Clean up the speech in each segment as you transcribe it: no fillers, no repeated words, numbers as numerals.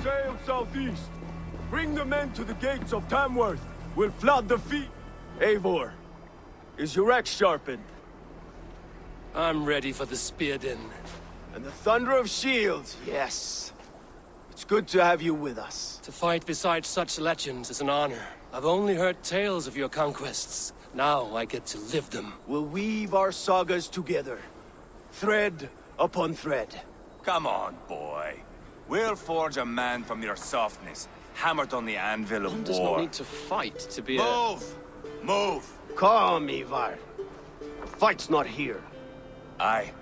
Sail southeast. Bring the men to the gates of Tamworth. We'll flood the feet. Eivor, is your axe sharpened? I'm ready for the spear din. And the thunder of shields, yes. It's good to have you with us. To fight beside such legends is an honor. I've only heard tales of your conquests. Now I get to live them. We'll weave our sagas together. Thread upon thread. Come on, boy. We'll forge a man from your softness, hammered on the anvil of One war. does not need to fight to be Move! Move! Calm, Ivar. The fight's not here. Aye.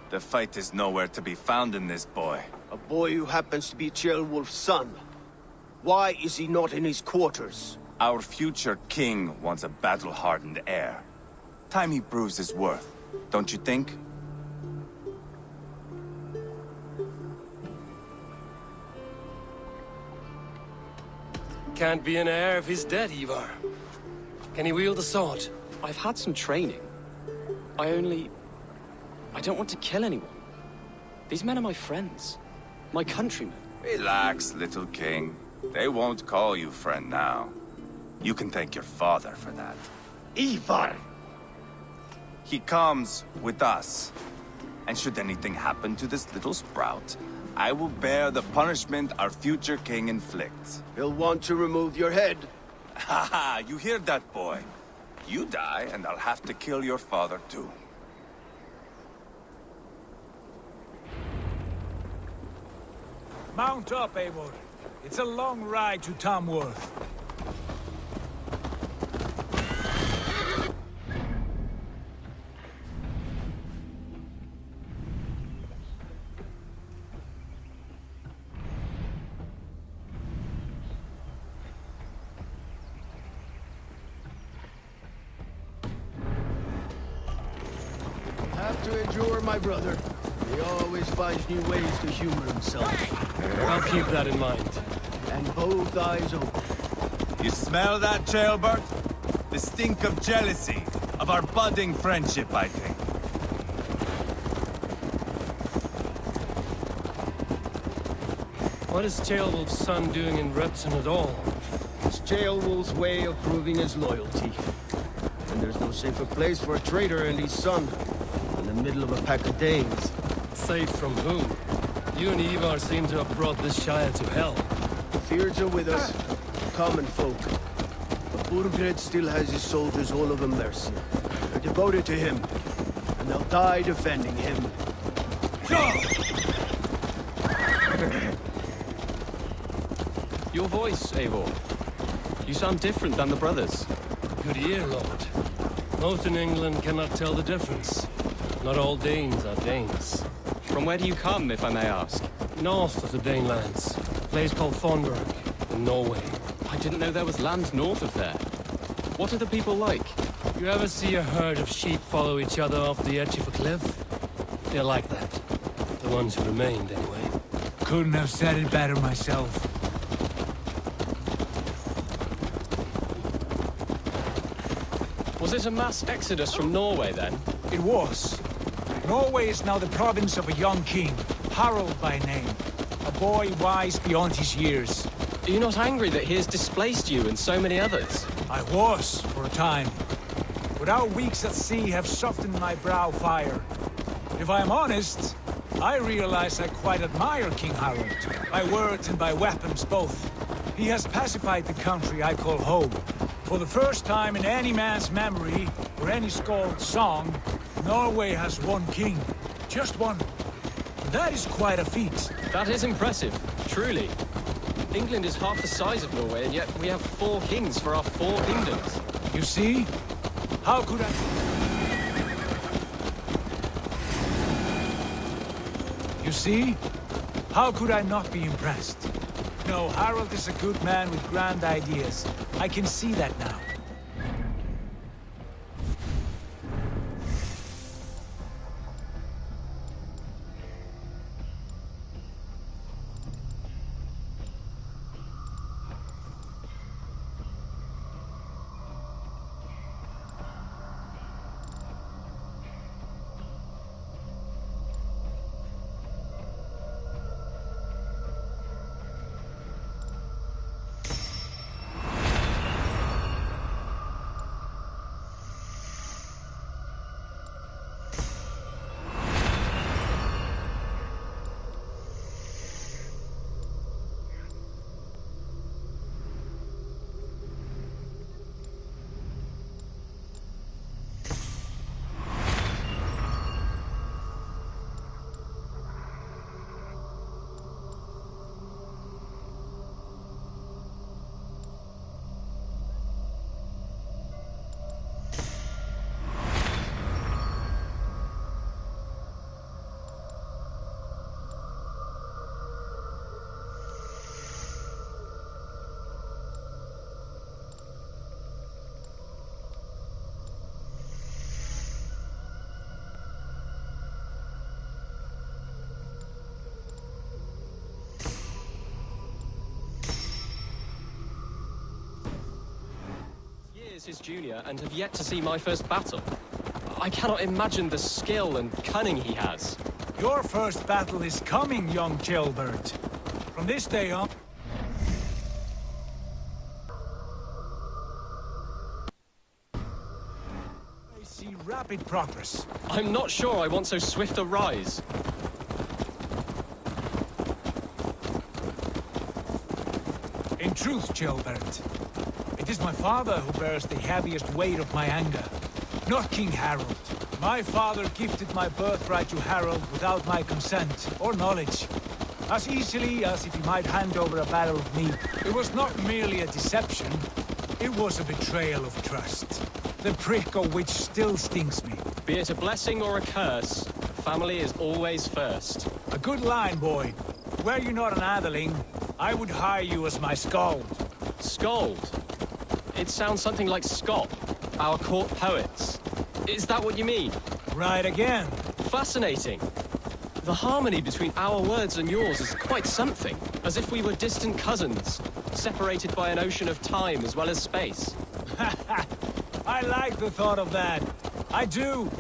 The fight is nowhere to be found in this boy. A boy who happens to be Ceolwulf's son. Why is he not in his quarters? Our future king wants a battle-hardened heir. Time he proves his worth, don't you think? Can't be an heir if he's dead, Ivar. Can he wield a sword? I've had some training. I don't want to kill anyone. These men are my friends. My countrymen. Relax, little king. They won't call you friend now. You can thank your father for that. Ivar! He comes with us. And should anything happen to this little sprout, I will bear the punishment our future king inflicts. He'll want to remove your head. Haha, you hear that, boy? You die, and I'll have to kill your father, too. Mount up, Eivor. It's a long ride to Tamworth. Have to endure, my brother. He always finds new ways to humor himself. I'll keep that in mind. And both eyes open. You smell that, Jailbird? The stink of jealousy, of our budding friendship, I think. What is Ceolwulf's son doing in Repton at all? It's Ceolwulf's way of proving his loyalty. And there's no safer place for a traitor and his son in the middle of a pack of Danes. Safe from whom? You and Ivar seem to have brought this Shire to hell. The Feards are with us, common folk. But Burgred still has his soldiers all over Mercia. They're devoted to him, and they'll die defending him. Your voice, Eivor. You sound different than the brothers. Good ear, Lord. Most in England cannot tell the difference. Not all Danes are Danes. From where do you come, if I may ask? North of the Danelands. A place called Thornburg, in Norway. I didn't know there was land north of there. What are the people like? You ever see a herd of sheep follow each other off the edge of a cliff? They're like that. The ones who remained, anyway. Couldn't have said it better myself. Was it a mass exodus from Norway, then? It was. Norway is now the province of a young king, Harald by name. A boy wise beyond his years. Are you not angry that he has displaced you and so many others? I was, for a time. But our weeks at sea have softened my brow fire. If I am honest, I realize I quite admire King Harald. By words and by weapons both. He has pacified the country I call home. For the first time in any man's memory, or any skald's song, Norway has one king. Just one. That is quite a feat. That is impressive, truly. England is half the size of Norway, and yet we have 4 kings for our 4 kingdoms. You see? How could I... You see? How could I not be impressed? No, Harald is a good man with grand ideas. I can see that now. is his junior and have yet to see my first battle. I cannot imagine the skill and cunning he has. Your first battle is coming, young Gilbert. From this day on... I see rapid progress. I'm not sure I want so swift a rise. In truth, Gilbert, it is my father who bears the heaviest weight of my anger, not King Harold. My father gifted my birthright to Harold without my consent or knowledge, as easily as if he might hand over a barrel of meat. It was not merely a deception, it was a betrayal of trust, the prick of which still stings me. Be it a blessing or a curse, family is always first. A good line, boy. Were you not an atheling, I would hire you as my skald. Scold? It sounds something like Scott, our court poets. Is that what you mean? Right again. Fascinating. The harmony between our words and yours is quite something. As if we were distant cousins, separated by an ocean of time as well as space. I like the thought of that. I do.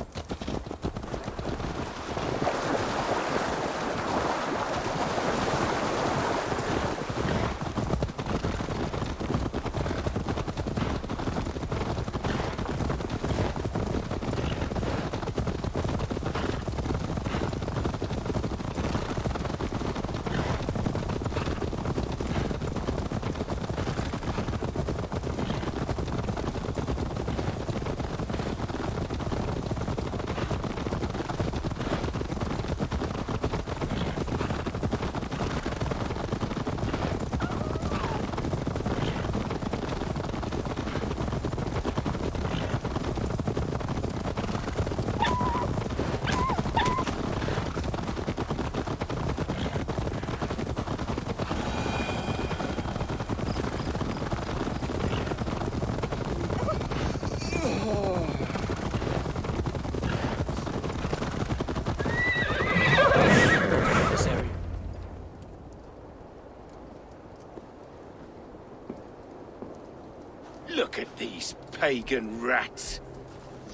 Look at these pagan rats.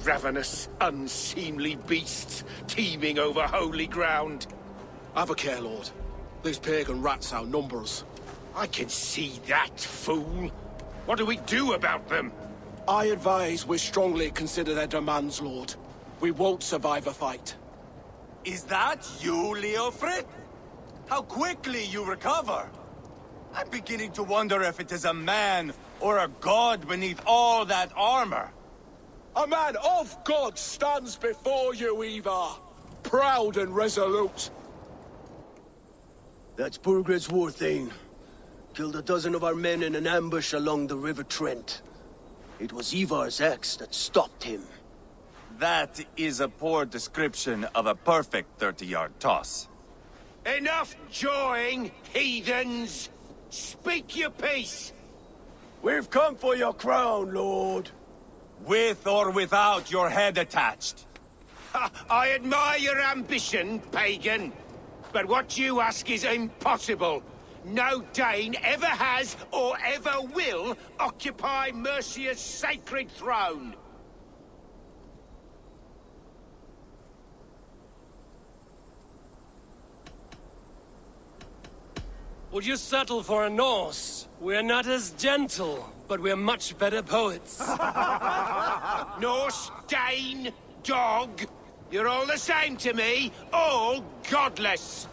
Ravenous, unseemly beasts teeming over holy ground. Have a care, Lord. These pagan rats outnumber us. I can see that, fool. What do we do about them? I advise we strongly consider their demands, Lord. We won't survive a fight. Is that you, Leofrid? How quickly you recover! I'm beginning to wonder if it is a man or a god beneath all that armor. A man of God stands before you, Ivar. Proud and resolute. That's Burgred's Warthane. Killed a dozen of our men in an ambush along the River Trent. It was Ivar's axe that stopped him. That is a poor description of a perfect 30-yard toss. Enough jawing, heathens! Speak your piece! We've come for your crown, Lord. With or without your head attached. I admire your ambition, pagan. But what you ask is impossible. No Dane ever has or ever will occupy Mercia's sacred throne. Would you settle for a Norse? We're not as gentle, but we're much better poets. Norse, Dane, dog. You're all the same to me. All godless.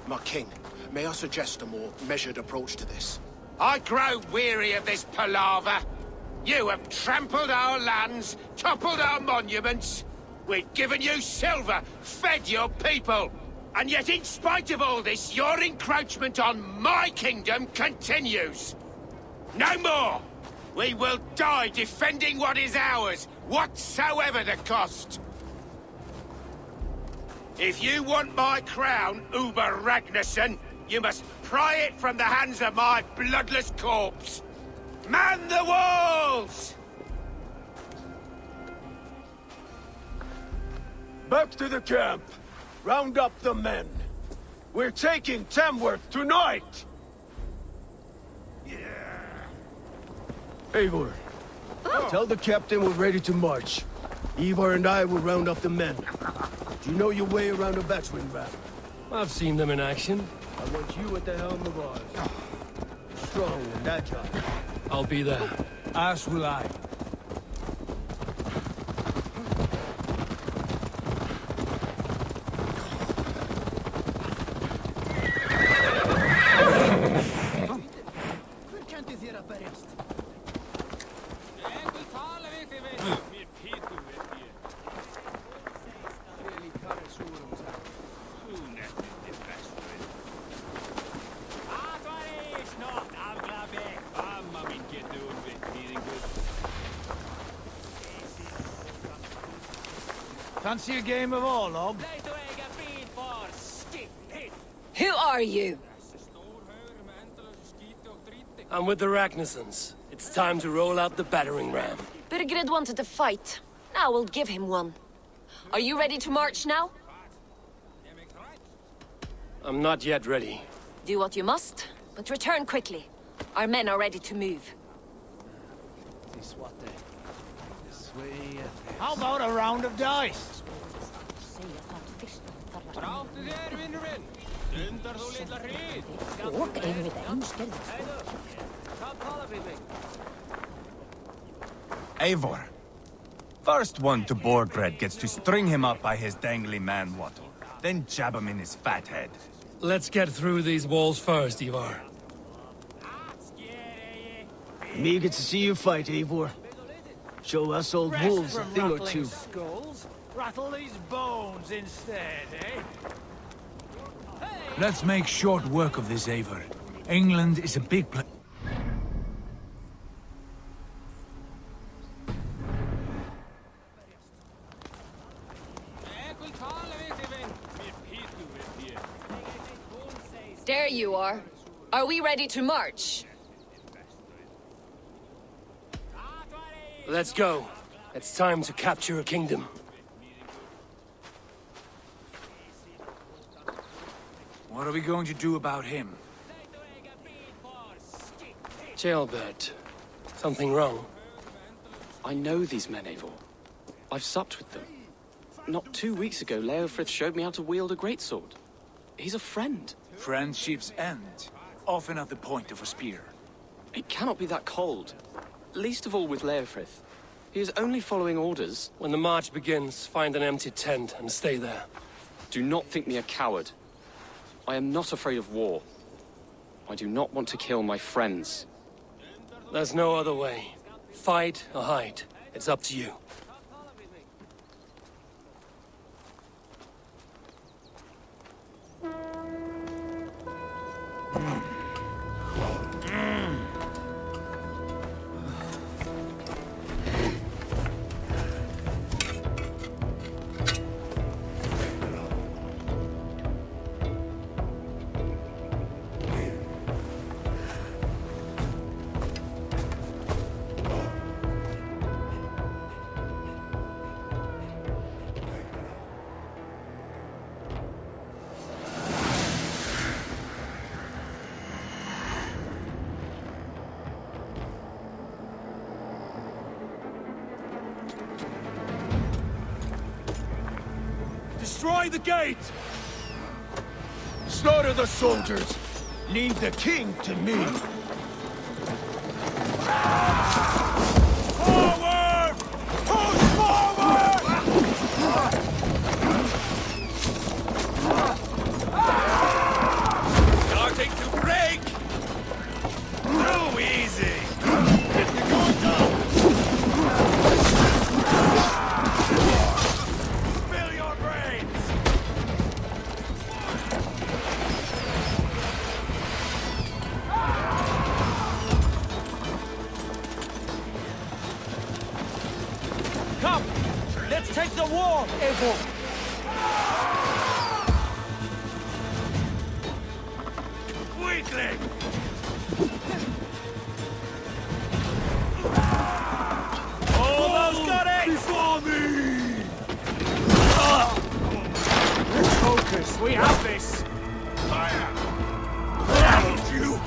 My king, may I suggest a more measured approach to this? I grow weary of this palaver. You have trampled our lands, toppled our monuments. We've given you silver, fed your people. And yet, in spite of all this, your encroachment on my kingdom continues. No more! We will die defending what is ours, whatsoever the cost. If you want my crown, Uber Ragnarsson, you must pry it from the hands of my bloodless corpse. Man the walls! Back to the camp. Round up the men. We're taking Tamworth tonight! Eivor, tell the captain we're ready to march. Ivar and I will round up the men. Do you know your way around a battering ram? I've seen them in action. I want you at the helm of ours. Strong and agile. I'll be there. As will I. Fancy a game of Orlog? Who are you? I'm with the Ragnarsons. It's time to roll out the battering ram. Birgrid wanted to fight. Now we'll give him one. Are you ready to march now? I'm not yet ready. Do what you must, but return quickly. Our men are ready to move. How about a round of dice? Eivor. First one to Borgred gets to string him up by his dangly man-wattle, then jab him in his fat head. Let's get through these walls first, Ivar. I'm eager to see you fight, Eivor. Show us old wolves a thing or two. Skulls. Rattle these bones instead, eh? Let's make short work of this, Eivor. England is a big place. There you are. Are we ready to march? Let's go. It's time to capture a kingdom. What are we going to do about him? Jailbird. Something wrong? I know these men, Eivor. I've supped with them. Not 2 weeks ago, Leofrith showed me how to wield a greatsword. He's a friend. Friendships end, often at the point of a spear. It cannot be that cold. Least of all with Leofrith. He is only following orders. When the march begins, find an empty tent and stay there. Do not think me a coward. I am not afraid of war. I do not want to kill my friends. There's no other way. Fight or hide. It's up to you. Destroy the gate! Slaughter the soldiers! Leave the king to me! Forward! Push forward! Starting to break! Too easy! You're going down! Spill your brains! Come! Let's take the war, Eivor! Weakling! Almost got it! Before me! Focus, we have this! Fire! Rattled you!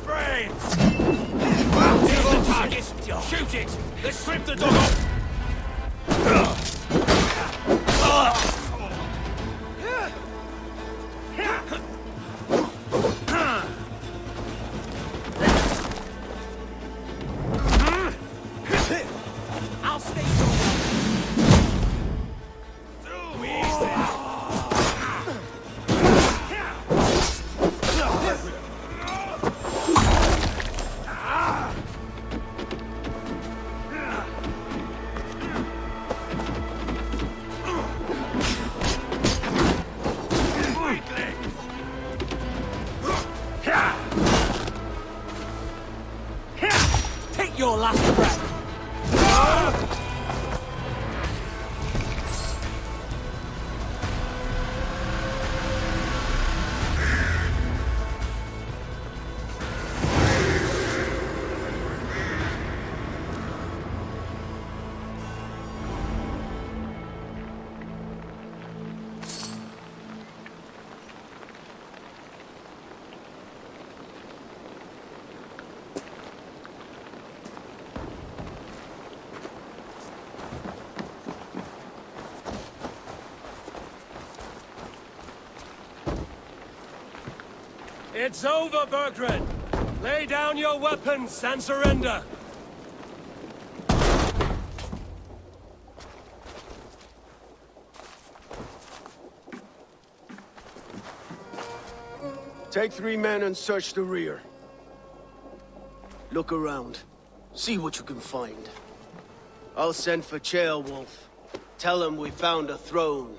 brains! Well, here's the target! Shoot it! Let's strip the dog off! I'll stay Take your last breath! It's over, Bergred! Lay down your weapons and surrender! Take 3 men and search the rear. Look around. See what you can find. I'll send for Ceolwulf. Tell him we found a throne.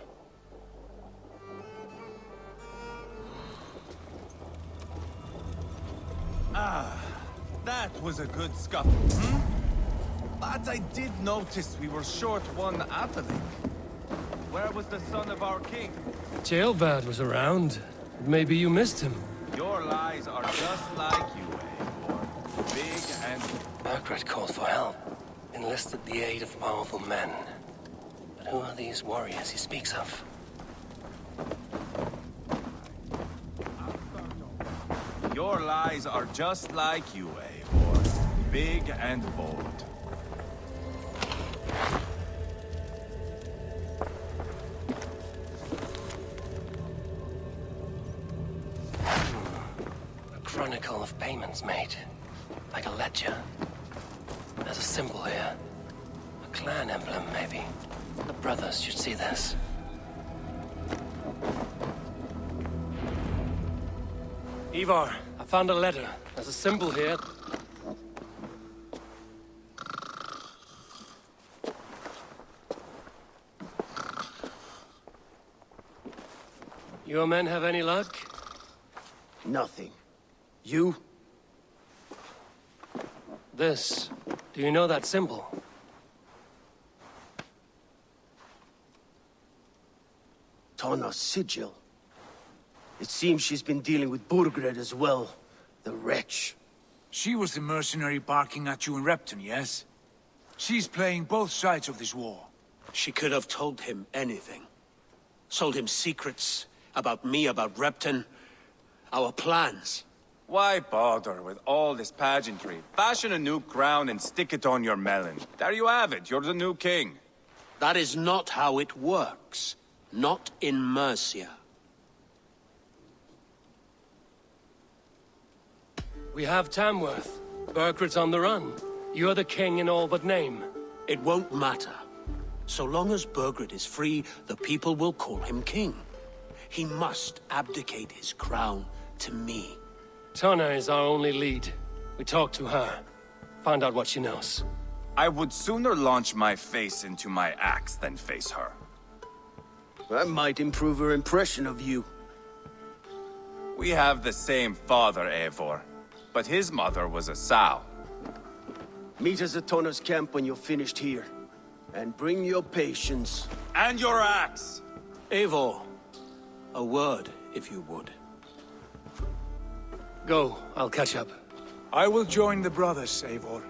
That was a good scuffle, But I did notice we were short one atheling. Where was the son of our king? Ceolbad was around. Maybe you missed him. Your lies are just like you, Eivor. Big and... Bergred called for help. Enlisted the aid of powerful men. But who are these warriors he speaks of? Your lies are just like you, Eivor. Big and bold. A chronicle of payments made. Like a ledger. There's a symbol here. A clan emblem, maybe. The brothers should see this. Ivar, I found a letter. There's a symbol here. Your men have any luck? Nothing. You? This. Do you know that symbol? Tana's sigil. It seems she's been dealing with Burgred as well. The wretch. She was the mercenary barking at you in Repton, yes? She's playing both sides of this war. She could have told him anything. Sold him secrets about me, about Repton, our plans. Why bother with all this pageantry? Fashion a new crown and stick it on your melon. There you have it, you're the new king. That is not how it works. Not in Mercia. We have Tamworth. Bergred's on the run. You're the king in all but name. It won't matter. So long as Bergred is free, the people will call him king. He must abdicate his crown to me. Tana is our only lead. We talk to her. Find out what she knows. I would sooner launch my face into my axe than face her. That might improve her impression of you. We have the same father, Eivor. But his mother was a sow. Meet us at Tana's camp when you're finished here. And bring your patience. And your axe! Eivor, a word, if you would. Go, I'll catch up. I will join the brothers, Eivor.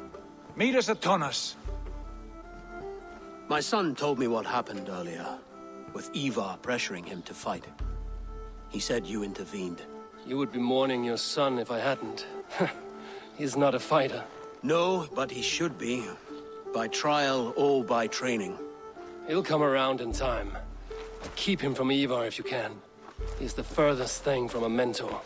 Meet us at Tana's. My son told me what happened earlier, with Ivar pressuring him to fight. He said you intervened. You would be mourning your son if I hadn't. He's not a fighter. No, but he should be. By trial or by training. He'll come around in time. Keep him from Ivar if you can. He's the furthest thing from a mentor.